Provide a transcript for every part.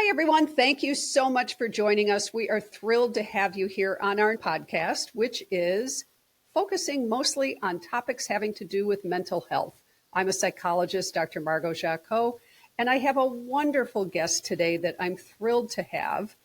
Hi, everyone. Thank you so much for joining us. We are thrilled to have you here on our podcast, which is focusing mostly on topics having to do with mental health. I'm a psychologist, Dr. Margot Jacot, and I have a wonderful guest today that I'm thrilled to have.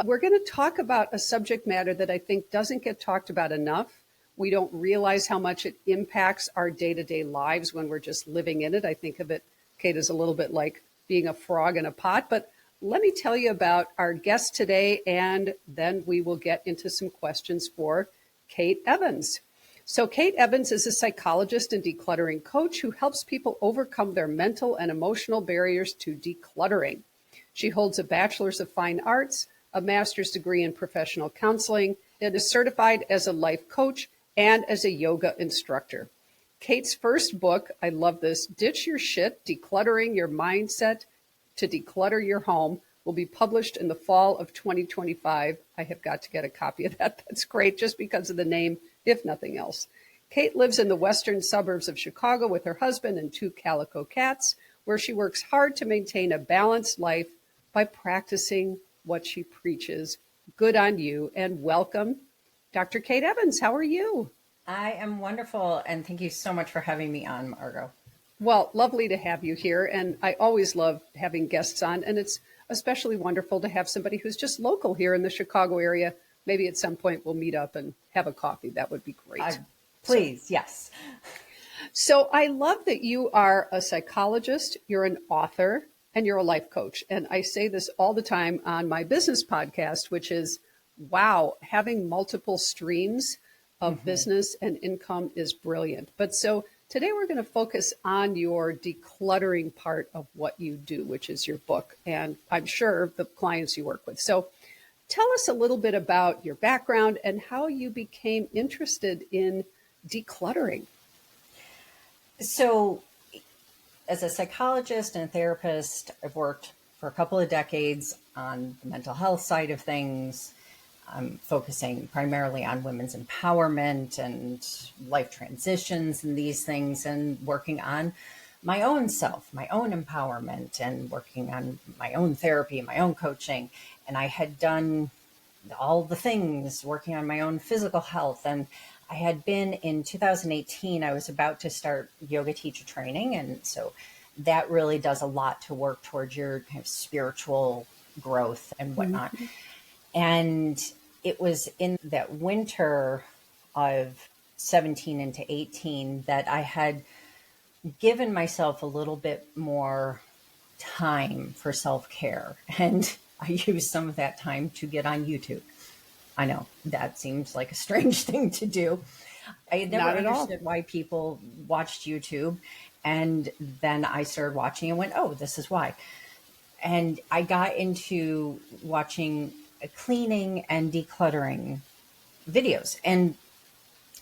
We're going to talk about a subject matter that I think doesn't get talked about enough. We don't realize how much it impacts our day-to-day lives when we're just living in it. I think of it, Kate, as a little bit like being a frog in a pot. But let me tell you about our guest today, and then we will get into some questions for Kate Evans. So Kate Evans is a psychologist and decluttering coach who helps people overcome their mental and emotional barriers to decluttering. She holds a bachelor's of fine arts, a master's degree in professional counseling, and is certified as a life coach and as a yoga instructor. Kate's first book, I love this, Ditch Your Shit, Decluttering Your Mindset to Declutter Your Home, will be published in the fall of 2025. I have got to get a copy of that. That's great, just because of the name, if nothing else. Kate lives in the western suburbs of Chicago with her husband and 2 calico cats, where she works hard to maintain a balanced life by practicing what she preaches. Good on you, and welcome, Dr. Kate Evans. How are you? I am wonderful, and thank you so much for having me on, Margot. Well, lovely to have you here, and I always love having guests on, and it's especially wonderful to have somebody who's just local here in the Chicago area. Maybe at some point we'll meet up and have a coffee. That would be great. Please, yes. So I love that you are a psychologist, you're an author, and you're a life coach. And I say this all the time on my business podcast, which is, wow, having multiple streams of business and income is brilliant. But so today we're going to focus on your decluttering part of what you do, which is your book, and I'm sure the clients you work with. So tell us a little bit about your background and how you became interested in decluttering. So as a psychologist and a therapist, I've worked for a couple of decades on the mental health side of things. I'm focusing primarily on women's empowerment and life transitions and these things, and working on my own self, my own empowerment, and working on my own therapy, my own coaching. And I had done all the things, working on my own physical health. And I had been in 2018, I was about to start yoga teacher training. And so that really does a lot to work towards your kind of spiritual growth and whatnot. Mm-hmm. And it was in that winter of 17 into 18 that I had given myself a little bit more time for self-care. And I used some of that time to get on YouTube. I know that seems like a strange thing to do. I had never understood why people watched YouTube. And then I started watching and went, oh, this is why. And I got into watching cleaning and decluttering videos. And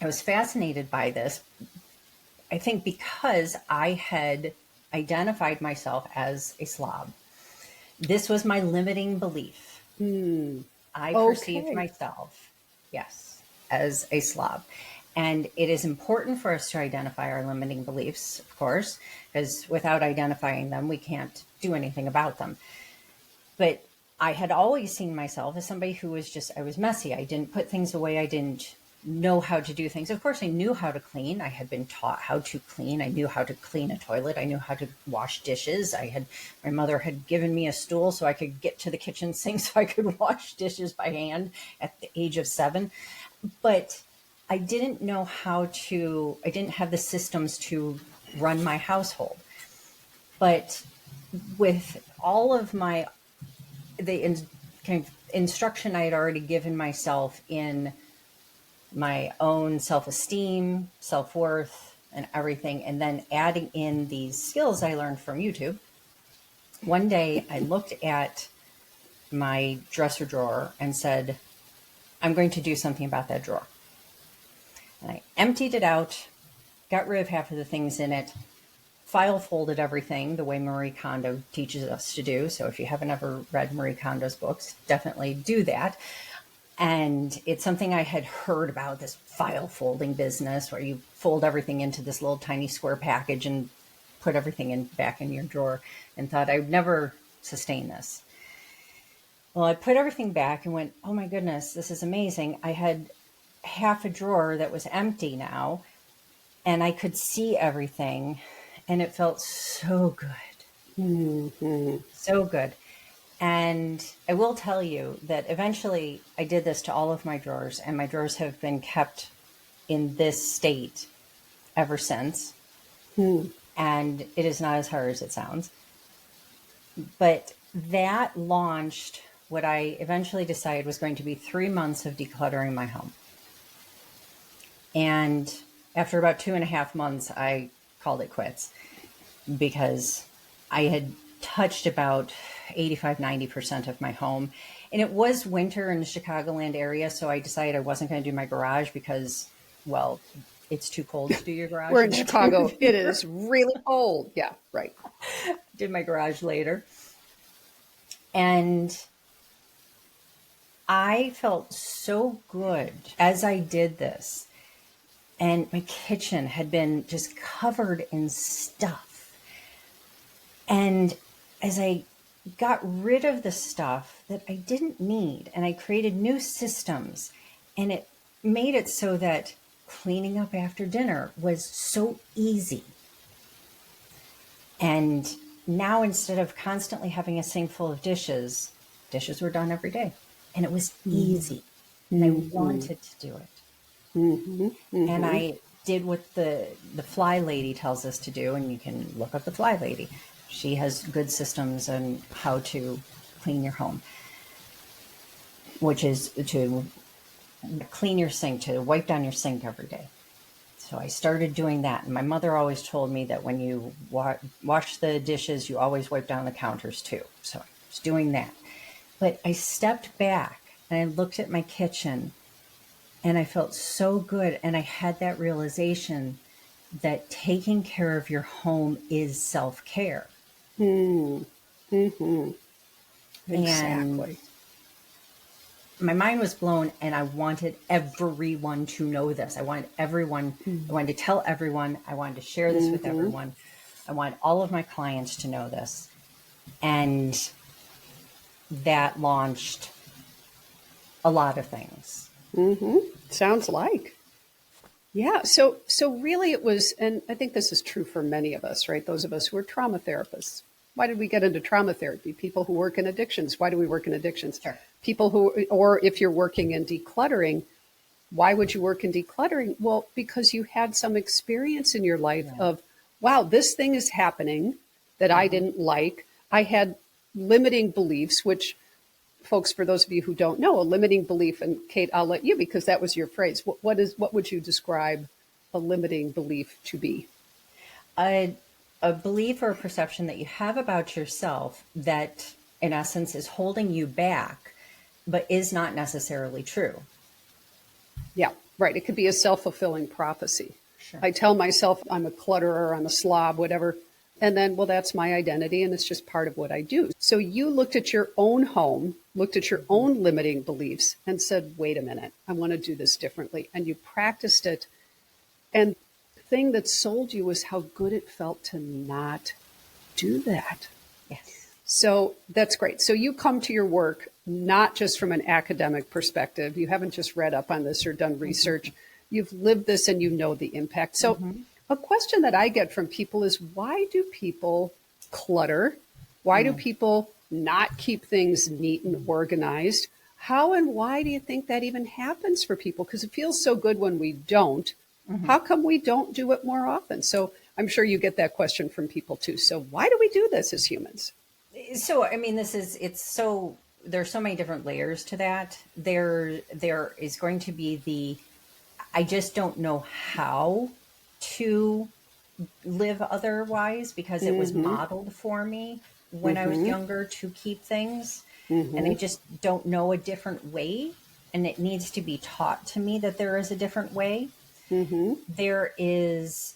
I was fascinated by this, I think because I had identified myself as a slob. This was my limiting belief. I perceived myself, yes, as a slob. And it is important for us to identify our limiting beliefs, of course, because without identifying them, we can't do anything about them. But I had always seen myself as somebody who was I was messy. I didn't put things away. I didn't know how to do things. Of course, I knew how to clean. I had been taught how to clean. I knew how to clean a toilet. I knew how to wash dishes. My mother had given me a stool so I could get to the kitchen sink so I could wash dishes by hand at the age of 7. But I didn't know I didn't have the systems to run my household. But with all of the kind of instruction I had already given myself in my own self-esteem, self-worth, and everything, and then adding in these skills I learned from YouTube. One day I looked at my dresser drawer and said, I'm going to do something about that drawer. And I emptied it out, got rid of half of the things in it, file folded everything the way Marie Kondo teaches us to do. So if you haven't ever read Marie Kondo's books, definitely do that. And it's something I had heard about, this file folding business where you fold everything into this little tiny square package and put everything back in your drawer, and thought I would never sustain this. Well, I put everything back and went, oh my goodness, this is amazing. I had half a drawer that was empty now, and I could see everything, and it felt so good. So good. And I will tell you that eventually I did this to all of my drawers, and my drawers have been kept in this state ever since. And it is not as hard as it sounds. But that launched what I eventually decided was going to be 3 months of decluttering my home. And after about 2.5 months, I called it quits because I had touched about 85-90% of my home. And it was winter in the Chicagoland area, so I decided I wasn't going to do my garage because, well, it's too cold to do your garage. We're in Chicago. It is really cold. Yeah, right. Did my garage later. And I felt so good as I did this. And my kitchen had been just covered in stuff. And as I got rid of the stuff that I didn't need, and I created new systems, and it made it so that cleaning up after dinner was so easy. And now instead of constantly having a sink full of dishes were done every day. And it was easy. And I wanted to do it. And I did what the fly lady tells us to do, and you can look up the fly lady. She has good systems on how to clean your home, which is to clean your sink, to wipe down your sink every day. So I started doing that. And my mother always told me that when you wash the dishes, you always wipe down the counters too. So I was doing that. But I stepped back and I looked at my kitchen and I felt so good. And I had that realization that taking care of your home is self-care. Exactly. And my mind was blown, and I wanted everyone to know this. I wanted to tell everyone. I wanted to share this with everyone. I wanted all of my clients to know this. And that launched a lot of things. Sounds like. Yeah. So really it was, and I think this is true for many of us, right? Those of us who are trauma therapists. Why did we get into trauma therapy? People who work in addictions. Why do we work in addictions? Sure. People who, or if you're working in decluttering, why would you work in decluttering? Well, because you had some experience in your life of, wow, this thing is happening that I didn't like. I had limiting beliefs, which folks, for those of you who don't know, a limiting belief, and Kate, I'll let you, because that was your phrase. What would you describe a limiting belief to be? A belief or a perception that you have about yourself that, in essence, is holding you back, but is not necessarily true. Yeah, right. It could be a self-fulfilling prophecy. Sure. I tell myself I'm a clutterer, I'm a slob, whatever. And then, well, that's my identity, and it's just part of what I do. So you looked at your own home, looked at your own limiting beliefs, and said, wait a minute, I want to do this differently. And you practiced it. And thing that sold you was how good it felt to not do that. Yes. So that's great. So you come to your work not just from an academic perspective. You haven't just read up on this or done research. You've lived this and you know the impact. So a question that I get from people is, why do people clutter? Why do people not keep things neat and organized? How and why do you think that even happens for people? Because it feels so good when we don't. How come we don't do it more often? So I'm sure you get that question from people too. So why do we do this as humans? So, I mean, there's so many different layers to that. There is going to be I just don't know how to live otherwise because it was modeled for me when I was younger to keep things. And I just don't know a different way. And it needs to be taught to me that there is a different way. There is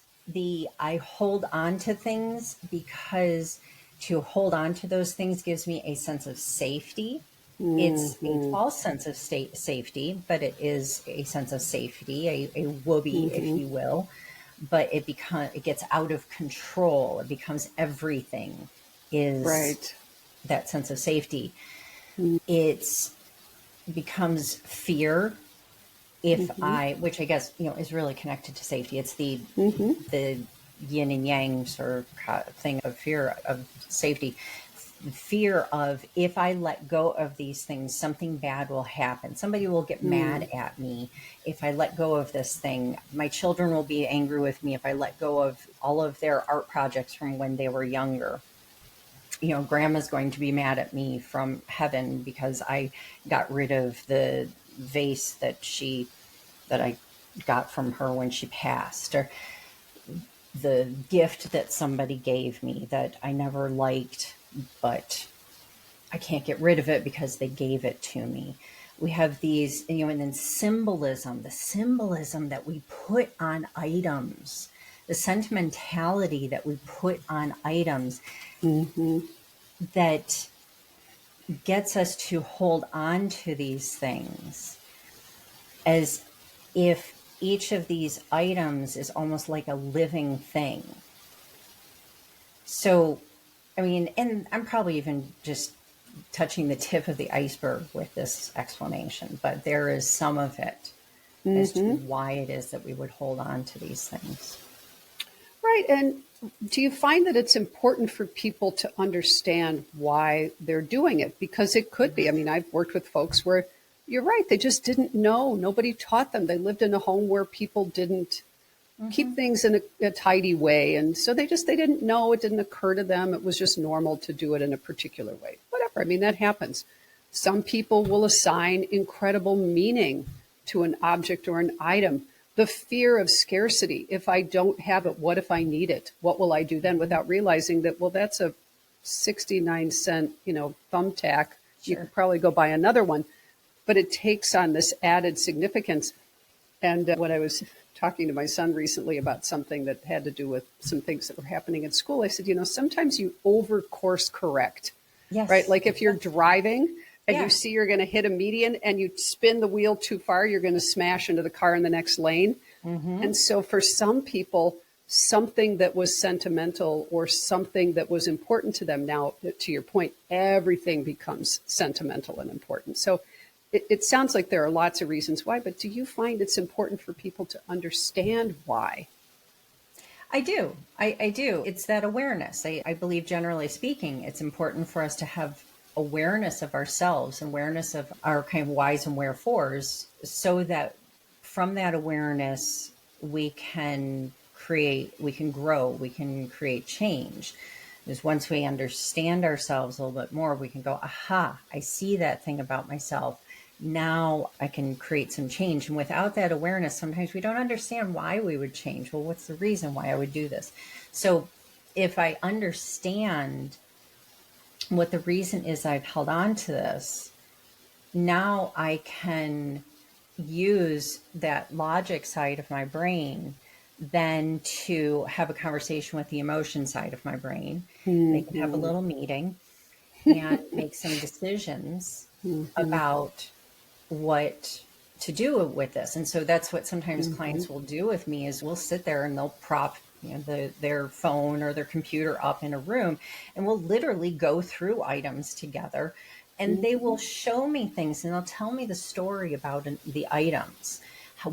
I hold on to things because to hold on to those things gives me a sense of safety. It's a false sense of safety, but it is a sense of safety, a whoopee, if you will. But it gets out of control. It becomes everything is that sense of safety. It becomes fear if I, which I guess, is really connected to safety. It's the yin and yang sort of thing of fear of safety. Fear of, if I let go of these things, something bad will happen. Somebody will get mad at me if I let go of this thing. My children will be angry with me if I let go of all of their art projects from when they were younger. Grandma's going to be mad at me from heaven because I got rid of the vase that I got from her when she passed, or the gift that somebody gave me that I never liked, but I can't get rid of it because they gave it to me. We have these, and then symbolism, the symbolism that we put on items, the sentimentality that we put on items that gets us to hold on to these things as if each of these items is almost like a living thing. So, and I'm probably even just touching the tip of the iceberg with this explanation, but there is some of it as to why it is that we would hold on to these things. Right. And do you find that it's important for people to understand why they're doing it? Because it could be. I've worked with folks where you're right. They just didn't know. Nobody taught them. They lived in a home where people didn't keep things in a tidy way. And so they didn't know. It didn't occur to them. It was just normal to do it in a particular way. Whatever. That happens. Some people will assign incredible meaning to an object or an item. The fear of scarcity. If I don't have it, what if I need it? What will I do then? Without realizing that, well, that's a 69-cent, thumbtack. Sure. You could probably go buy another one. But it takes on this added significance. And when I was talking to my son recently about something that had to do with some things that were happening at school, I said, sometimes you over course correct. Yes. Right? Like if you're driving and you see you're going to hit a median and you spin the wheel too far, you're going to smash into the car in the next lane. And so for some people, something that was sentimental or something that was important to them, now, to your point, everything becomes sentimental and important. So it sounds like there are lots of reasons why, but do you find it's important for people to understand why? I do. I do. It's that awareness. I believe, generally speaking, it's important for us to have awareness of ourselves, awareness of our kind of whys and wherefores, so that from that awareness, we can grow, we can create change. Because once we understand ourselves a little bit more, we can go, aha, I see that thing about myself. Now I can create some change. And without that awareness, sometimes we don't understand why we would change. Well, what's the reason why I would do this? So if I understand what the reason is I've held on to this, now I can use that logic side of my brain then to have a conversation with the emotion side of my brain. They can have a little meeting and make some decisions about what to do with this. And so that's what sometimes clients will do with me, is we'll sit there and they'll prop their phone or their computer up in a room, and we'll literally go through items together, and they will show me things and they'll tell me the story about the items,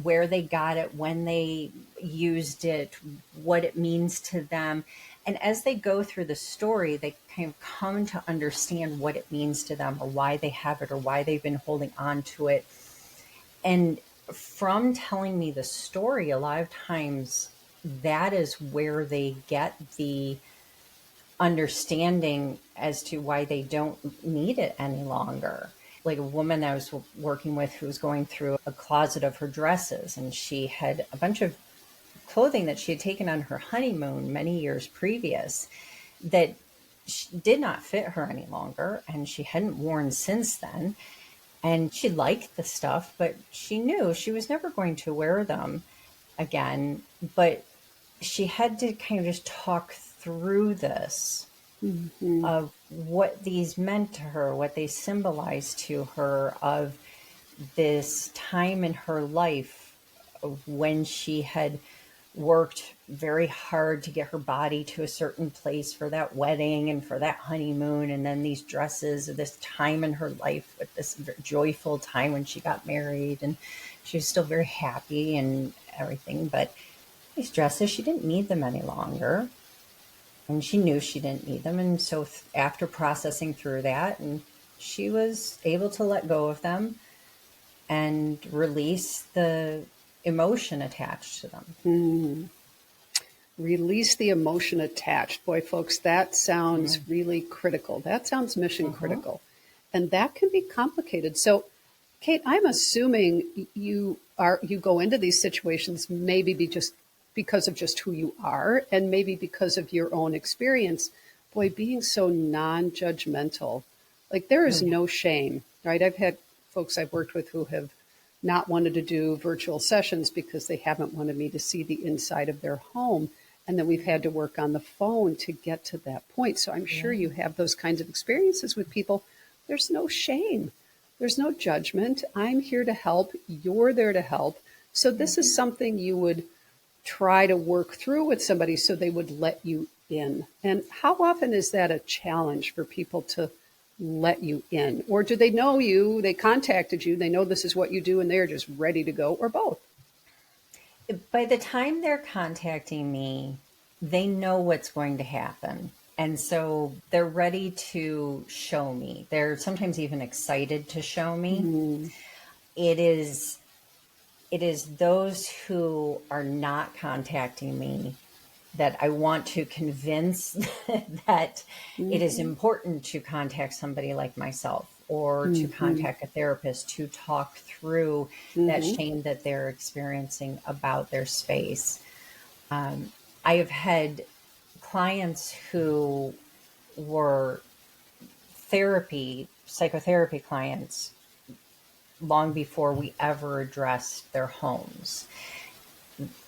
where they got it, when they used it, what it means to them. And as they go through the story, they kind of come to understand what it means to them, or why they have it, or why they've been holding on to it. And from telling me the story, a lot of times that is where they get the understanding as to why they don't need it any longer. Like a woman I was working with who was going through a closet of her dresses, and she had a bunch of clothing that she had taken on her honeymoon many years previous that did not fit her any longer, and she hadn't worn since then. And she liked the stuff, but she knew she was never going to wear them again. But she had to kind of just talk through this of what these meant to her, what they symbolized to her, of this time in her life of when she had worked very hard to get her body to a certain place for that wedding and for that honeymoon. And then these dresses, this time in her life, with this joyful time when she got married, and she was still very happy and everything. But these dresses, she didn't need them any longer. And she knew she didn't need them. And so after processing through that, and she was able to let go of them and release the emotion attached to them. Release the emotion attached. Boy, folks, that sounds really critical. That sounds mission critical. And that can be complicated. So, Kate, I'm assuming you go into these situations maybe because of just who you are, and maybe because of your own experience. Boy, being so non-judgmental, like there is no shame, right? I've had folks I've worked with who have not wanted to do virtual sessions because they haven't wanted me to see the inside of their home. And then we've had to work on the phone to get to that point. So I'm sure you have those kinds of experiences with people. There's no shame. There's no judgment. I'm here to help. You're there to help. So this is something you would try to work through with somebody so they would let you in. And how often is that a challenge for people to let you in? Or do they know you, they contacted you, they know this is what you do, and they're just ready to go, or both? By the time they're contacting me, they know what's going to happen. And so they're ready to show me. They're sometimes even excited to show me. It is those who are not contacting me that I want to convince that it is important to contact somebody like myself, or to contact a therapist to talk through that shame that they're experiencing about their space. I have had clients who were psychotherapy clients long before we ever addressed their homes.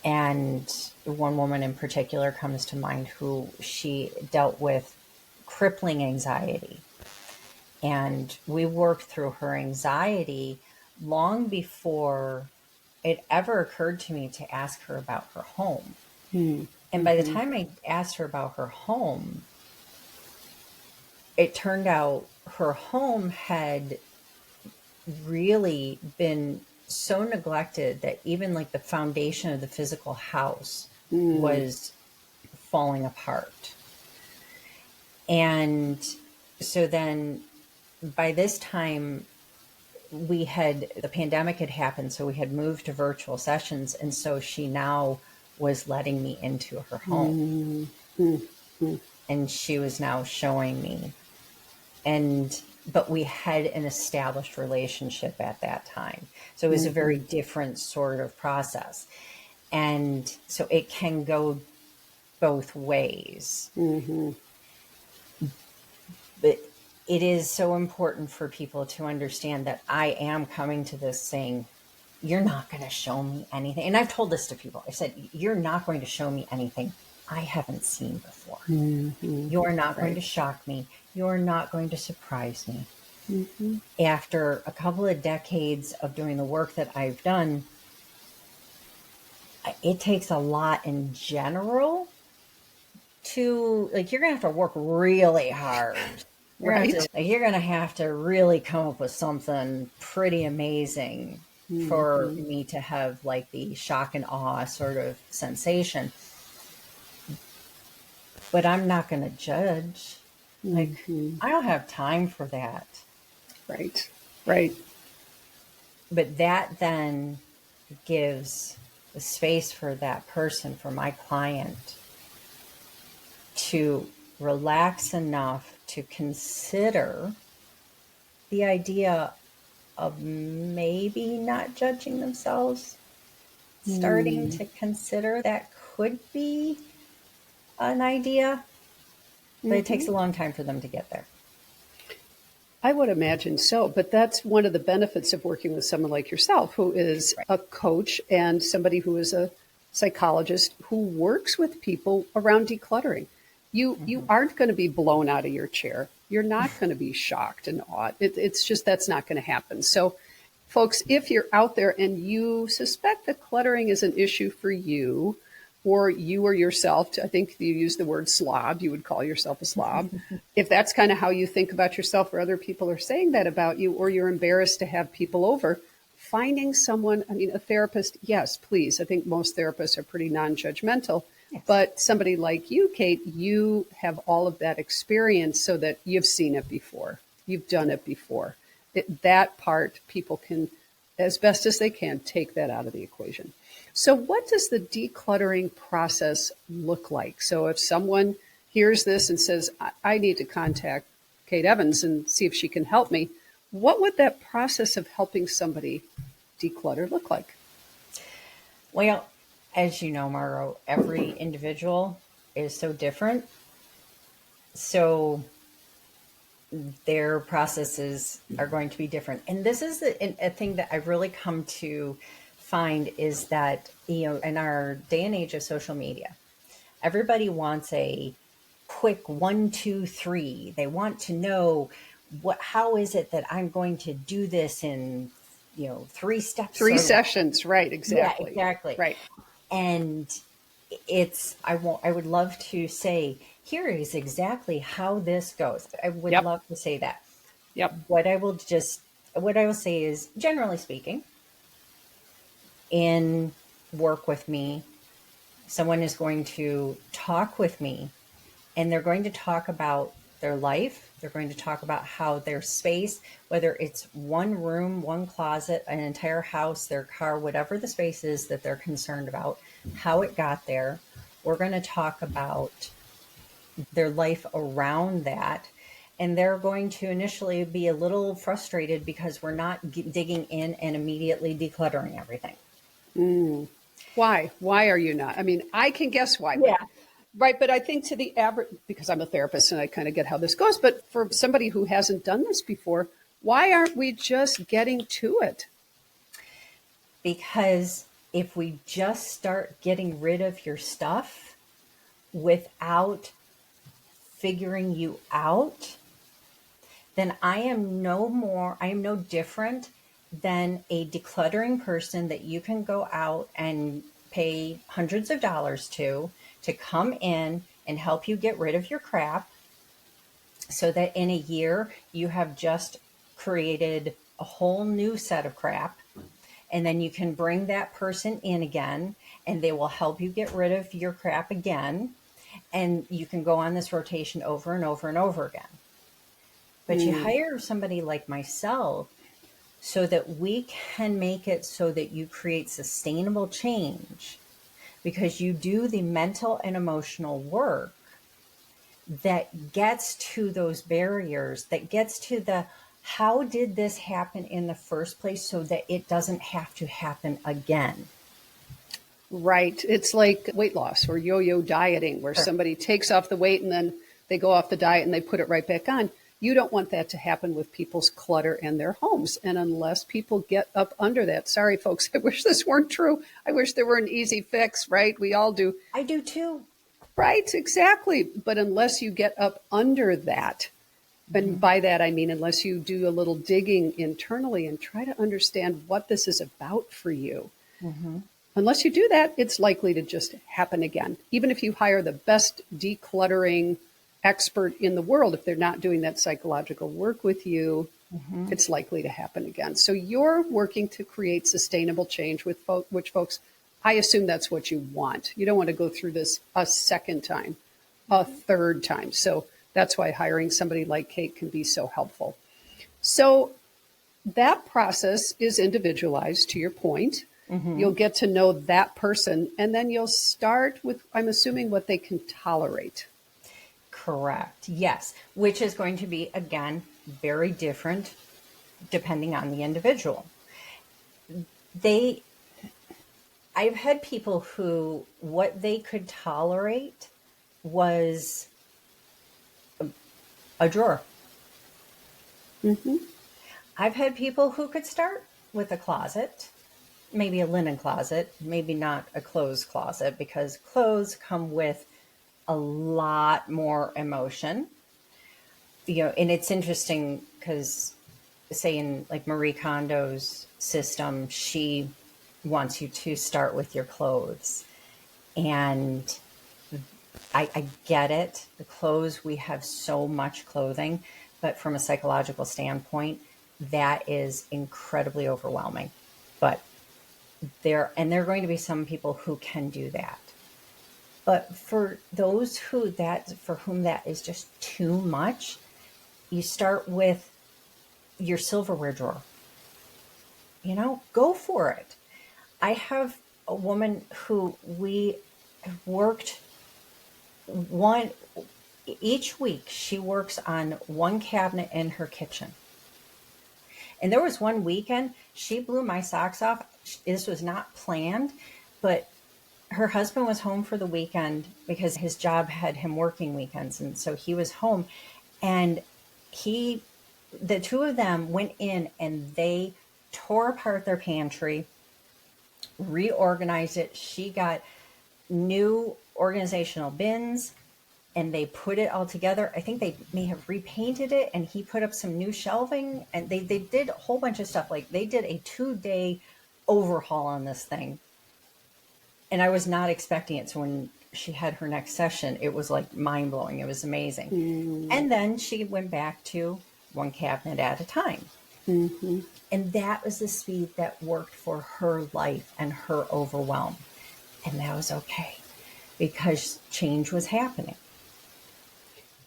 And one woman in particular comes to mind who she dealt with crippling anxiety. And we worked through her anxiety long before it ever occurred to me to ask her about her home. And by the time I asked her about her home, it turned out her home had really been so neglected that even like the foundation of the physical house was falling apart. And so then by this time the pandemic had happened, so we had moved to virtual sessions. And so she now was letting me into her home. And she was now showing me. But we had an established relationship at that time. So it was a very different sort of process. And so it can go both ways. But it is so important for people to understand that I am coming to this saying, you're not going to show me anything. And I've told this to people. I said, you're not going to show me anything I haven't seen before. You're not going to shock me. You're not going to surprise me. After a couple of decades of doing the work that I've done, it takes a lot in general to, like, you're going to have to work really hard. You're going to have to really come up with something pretty amazing for me to have like the shock and awe sort of sensation. But I'm not going to judge. Like, I don't have time for that. Right. But that then gives the space for that person, for my client, to relax enough to consider the idea of maybe not judging themselves, starting to consider that could be an idea, but it takes a long time for them to get there. I would imagine so, but that's one of the benefits of working with someone like yourself, who is a coach and somebody who is a psychologist who works with people around decluttering. You aren't going to be blown out of your chair. You're not going to be shocked and awed. It's just, that's not going to happen. So folks, if you're out there and you suspect that cluttering is an issue for you, or you or yourself, I think you use the word slob, you would call yourself a slob. If that's kind of how you think about yourself or other people are saying that about you, or you're embarrassed to have people over, finding someone, I mean, a therapist, yes, please. I think most therapists are pretty non-judgmental, Yes. but somebody like you, Kate, you have all of that experience so that you've seen it before. You've done it before. That part, people can, as best as they can, take that out of the equation. So what does the decluttering process look like? So if someone hears this and says, I need to contact Kate Evans and see if she can help me, what would that process of helping somebody declutter look like? Well, as you know, Margo, every individual is so different. So their processes are going to be different. And this is a thing that I've really come to find is that, in our day and age of social media, everybody wants a quick 1, 2, 3. They want to know how is it that I'm going to do this in, 3 steps. 3 sessions, right? Yeah, Exactly. exactly. Right. And I would love to say, here is exactly how this goes. I would Yep. love to say that. Yep. What I will say is, generally speaking, in work with me, someone is going to talk with me and they're going to talk about their life. They're going to talk about how their space, whether it's one room, one closet, an entire house, their car, whatever the space is that they're concerned about, how it got there. We're going to talk about their life around that. And they're going to initially be a little frustrated because we're not digging in and immediately decluttering everything. Why? Why are you not? I mean, I can guess why, but Yeah. right. But I think to the average, because I'm a therapist and I kind of get how this goes, but for somebody who hasn't done this before, why aren't we just getting to it? Because if we just start getting rid of your stuff without figuring you out, then I am no different than a decluttering person that you can go out and pay hundreds of dollars to come in and help you get rid of your crap so that in a year you have just created a whole new set of crap. And then you can bring that person in again and they will help you get rid of your crap again. And you can go on this rotation over and over and over again. But you hire somebody like myself so that we can make it so that you create sustainable change because you do the mental and emotional work that gets to those barriers, that gets to the how did this happen in the first place so that it doesn't have to happen again. Right. It's like weight loss or yo-yo dieting where Sure. somebody takes off the weight and then they go off the diet and they put it right back on. You don't want that to happen with people's clutter and their homes. And unless people get up under that, sorry, folks, I wish this weren't true. I wish there were an easy fix, right? We all do. I do too. Right, exactly. But unless you get up under that, and by that I mean unless you do a little digging internally and try to understand what this is about for you, unless you do that, it's likely to just happen again. Even if you hire the best decluttering expert in the world, if they're not doing that psychological work with you, it's likely to happen again. So you're working to create sustainable change with which folks, I assume that's what you want. You don't want to go through this a second time, a third time. So that's why hiring somebody like Kate can be so helpful. So that process is individualized, to your point. You'll get to know that person, and then you'll start with, I'm assuming, what they can tolerate. Correct. Yes. Which is going to be, again, very different depending on the individual. I've had people who what they could tolerate was a drawer. I've had people who could start with a closet, maybe a linen closet, maybe not a clothes closet, because clothes come with a lot more emotion. And it's interesting because, say, in like Marie Kondo's system, she wants you to start with your clothes. And I get it. The clothes, we have so much clothing, but from a psychological standpoint, that is incredibly overwhelming. But there are going to be some people who can do that. But for those for whom that is just too much, you start with your silverware drawer. Go for it. I have a woman who we worked one each week. She works on one cabinet in her kitchen. And there was one weekend she blew my socks off. This was not planned, but her husband was home for the weekend because his job had him working weekends. And so he was home, and the two of them went in and they tore apart their pantry, reorganized it. She got new organizational bins and they put it all together. I think they may have repainted it, and he put up some new shelving, and they did a whole bunch of stuff. Like, they did a 2-day overhaul on this thing. And I was not expecting it. So when she had her next session, it was like mind blowing. It was amazing. And then she went back to one cabinet at a time. And that was the speed that worked for her life and her overwhelm. And that was okay because change was happening.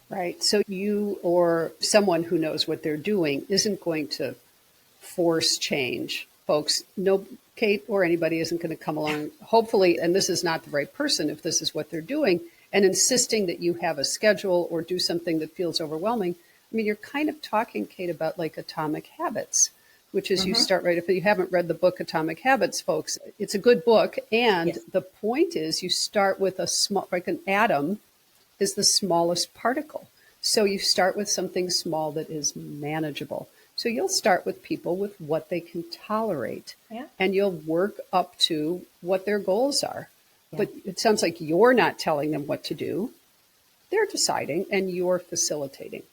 Right. So you or someone who knows what they're doing isn't going to force change. Folks, no, Kate or anybody isn't going to come along, hopefully, and this is not the right person if this is what they're doing, and insisting that you have a schedule or do something that feels overwhelming. I mean, you're kind of talking, Kate, about like Atomic Habits, which is you start right. If you haven't read the book Atomic Habits, folks, it's a good book. And the point is you start with a small, like an atom is the smallest particle. So you start with something small that is manageable. So you'll start with people with what they can tolerate, and you'll work up to what their goals are. But it sounds like you're not telling them what to do. They're deciding and you're facilitating.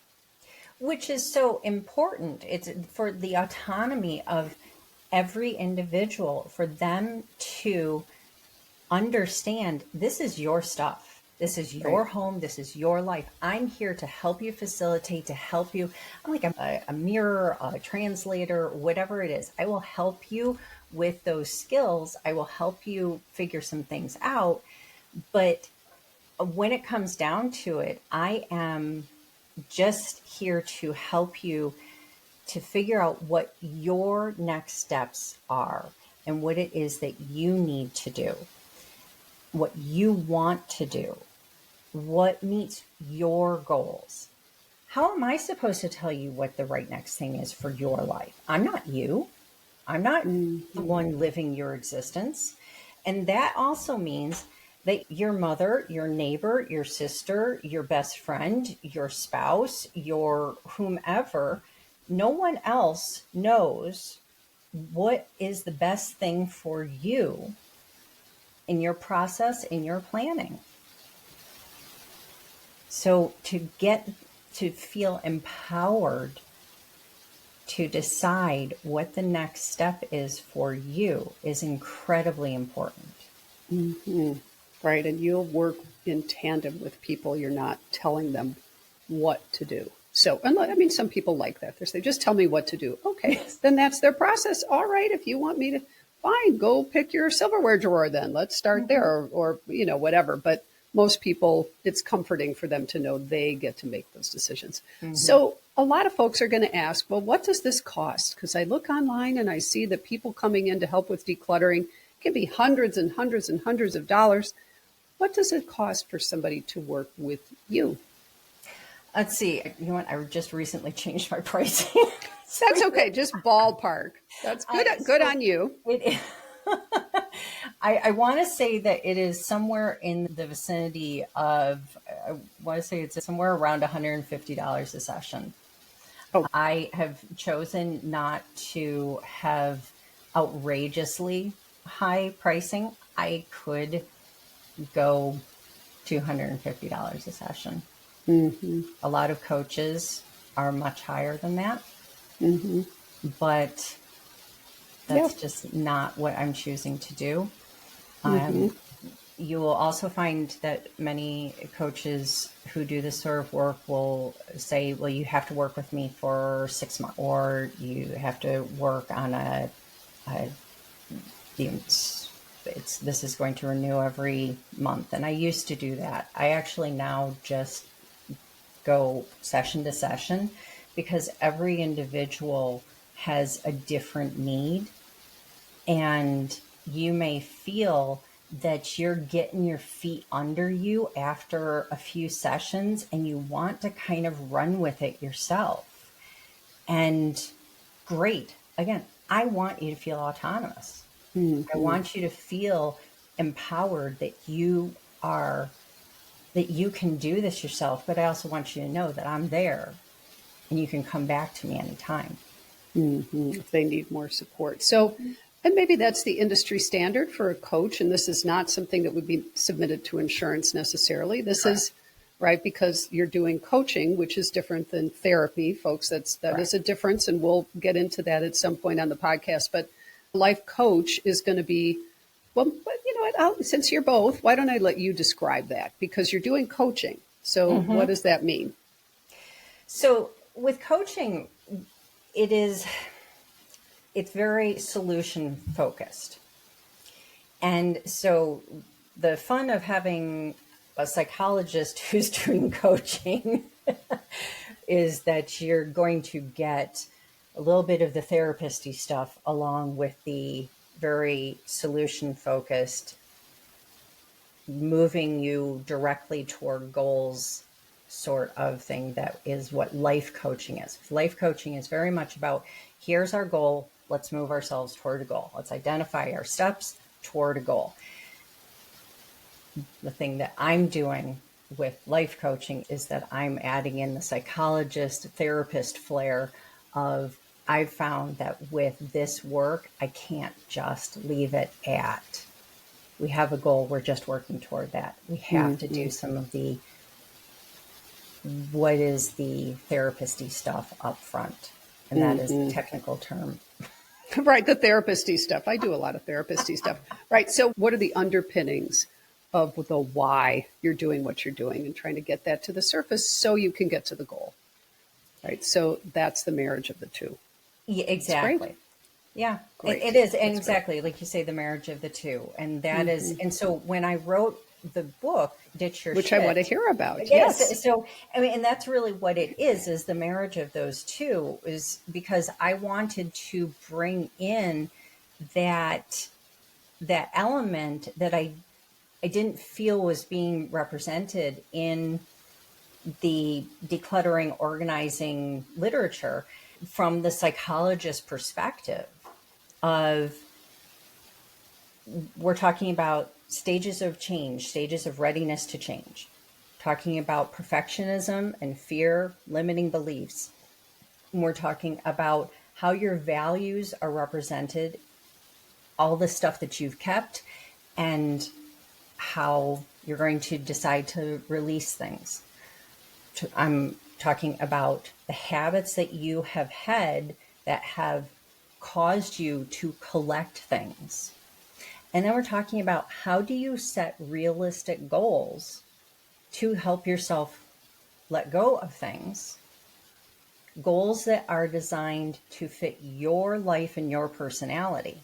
Which is so important. It's for the autonomy of every individual, for them to understand this is your stuff. This is your home. This is your life. I'm here to help you facilitate, to help you. I'm like a mirror, a translator, whatever it is. I will help you with those skills. I will help you figure some things out. But when it comes down to it, I am just here to help you to figure out what your next steps are and what it is that you need to do, what you want to do, what meets your goals. How am I supposed to tell you what the right next thing is for your life? I'm not you. I'm not the one living your existence. And that also means that your mother, your neighbor, your sister, your best friend, your spouse, your whomever, no one else knows what is the best thing for you in your process, in your planning. So to get to feel empowered to decide what the next step is for you is incredibly important. Right. And you'll work in tandem with people. You're not telling them what to do. So, I mean, some people like that. They say, just tell me what to do. Okay, then that's their process. All right. If you want me to, fine, go pick your silverware drawer then. Let's start there or, whatever. But most people, it's comforting for them to know they get to make those decisions. So a lot of folks are going to ask, well, what does this cost? Because I look online and I see that people coming in to help with decluttering can be hundreds and hundreds and hundreds of dollars. What does it cost for somebody to work with you? Let's see. You know what? I just recently changed my pricing. That's okay. Just ballpark. That's good. Good on you. I want to say that it is somewhere in the vicinity of, I want to say it's somewhere around $150 a session. Oh. I have chosen not to have outrageously high pricing. I could go $250 a session. A lot of coaches are much higher than that, but that's just not what I'm choosing to do. you will also find that many coaches who do this sort of work will say, well, you have to work with me for 6 months, or you have to work on this is going to renew every month. And I used to do that. I actually now just go session to session, because every individual has a different need. And you may feel that you're getting your feet under you after a few sessions and you want to kind of run with it yourself. And great. Again, I want you to feel autonomous. I want you to feel empowered that you can do this yourself, but I also want you to know that I'm there and you can come back to me anytime. If they need more support. So, and maybe that's the industry standard for a coach, and this is not something that would be submitted to insurance necessarily. This is right, because you're doing coaching, which is different than therapy, folks. That is a difference, and we'll get into that at some point on the podcast. But life coach is going to be, well, but you know what? Since you're both, why don't I let you describe that? Because you're doing coaching. So what does that mean? So with coaching, it's very solution focused. And so the fun of having a psychologist who's doing coaching is that you're going to get a little bit of the therapist-y stuff along with the very solution focused, moving you directly toward goals sort of thing. That is what life coaching is. Life coaching is very much about, here's our goal, let's move ourselves toward a goal. Let's identify our steps toward a goal. The thing that I'm doing with life coaching is that I'm adding in the psychologist, therapist flair of, I've found that with this work, I can't just leave it at, we have a goal, we're just working toward that. We have to do some of the, what is the therapist-y stuff up front. And that is the technical term. Right, the therapist-y stuff. I do a lot of therapist-y stuff. Right, so what are the underpinnings of the why you're doing what you're doing and trying to get that to the surface so you can get to the goal? Right, so that's the marriage of the two. Yeah, exactly. Yeah, it is. And exactly, like you say, the marriage of the two. And that is, and so when I wrote the book, Ditch Your Which Shit, I want to hear about. Yes. So, I mean, and that's really what it is the marriage of those two, is because I wanted to bring in that element that I didn't feel was being represented in the decluttering organizing literature from the psychologist perspective of, we're talking about stages of change, stages of readiness to change, talking about perfectionism and fear, limiting beliefs. And we're talking about how your values are represented, all the stuff that you've kept, and how you're going to decide to release things. I'm talking about the habits that you have had that have caused you to collect things. And then we're talking about, how do you set realistic goals to help yourself let go of things, goals that are designed to fit your life and your personality.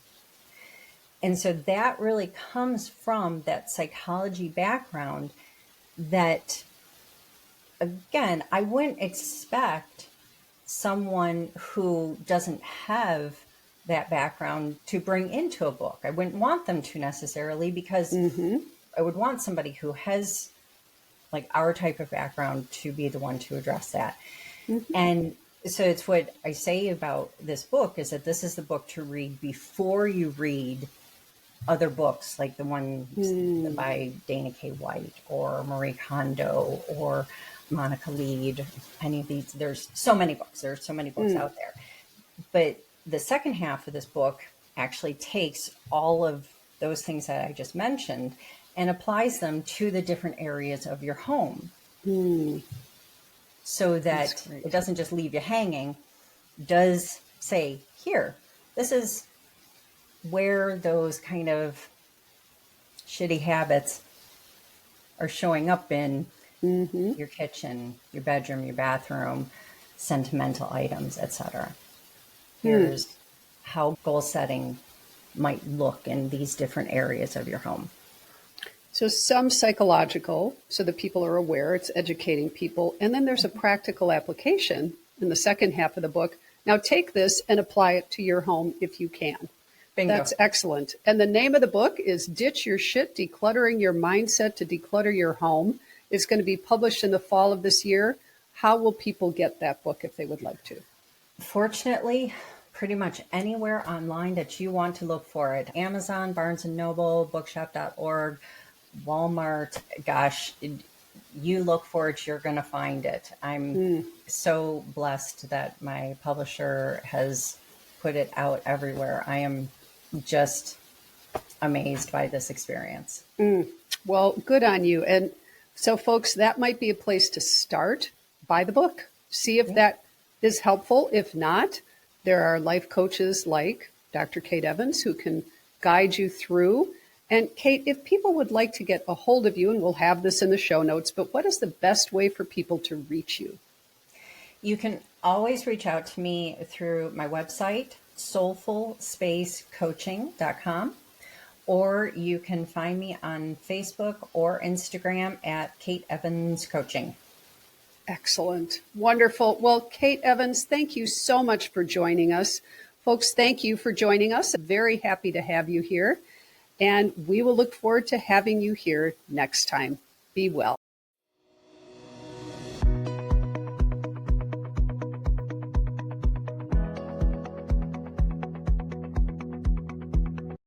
And so that really comes from that psychology background that, again, I wouldn't expect someone who doesn't have that background to bring into a book. I wouldn't want them to necessarily, because I would want somebody who has like our type of background to be the one to address that. And so it's what I say about this book, is that this is the book to read before you read other books like the ones by Dana K. White or Marie Kondo or Monica Lead, any of these. There's so many books. There's so many books out there. But the second half of this book actually takes all of those things that I just mentioned and applies them to the different areas of your home. So that it doesn't just leave you hanging, does say, here, this is where those kind of shitty habits are showing up in your kitchen, your bedroom, your bathroom, sentimental items, etc. Here's how goal setting might look in these different areas of your home. So some psychological, so that people are aware, it's educating people. And then there's a practical application in the second half of the book. Now take this and apply it to your home if you can. Bingo. That's excellent. And the name of the book is Ditch Your Shit, Decluttering Your Mindset to Declutter Your Home. It's going to be published in the fall of this year. How will people get that book if they would like to? Fortunately, pretty much anywhere online that you want to look for it. Amazon, Barnes & Noble, bookshop.org, Walmart. Gosh, you look for it, you're going to find it. I'm so blessed that my publisher has put it out everywhere. I am just amazed by this experience. Well, good on you. And so, folks, that might be a place to start. Buy the book. See if that is helpful. If not, there are life coaches like Dr. Kate Evans who can guide you through. And Kate, if people would like to get a hold of you, and we'll have this in the show notes, but what is the best way for people to reach you? You can always reach out to me through my website, soulfulspacecoaching.com, or you can find me on Facebook or Instagram at Kate Evans Coaching. Excellent. Wonderful. Well, Kate Evans, thank you so much for joining us. Folks, thank you for joining us. I'm very happy to have you here. And we will look forward to having you here next time. Be well.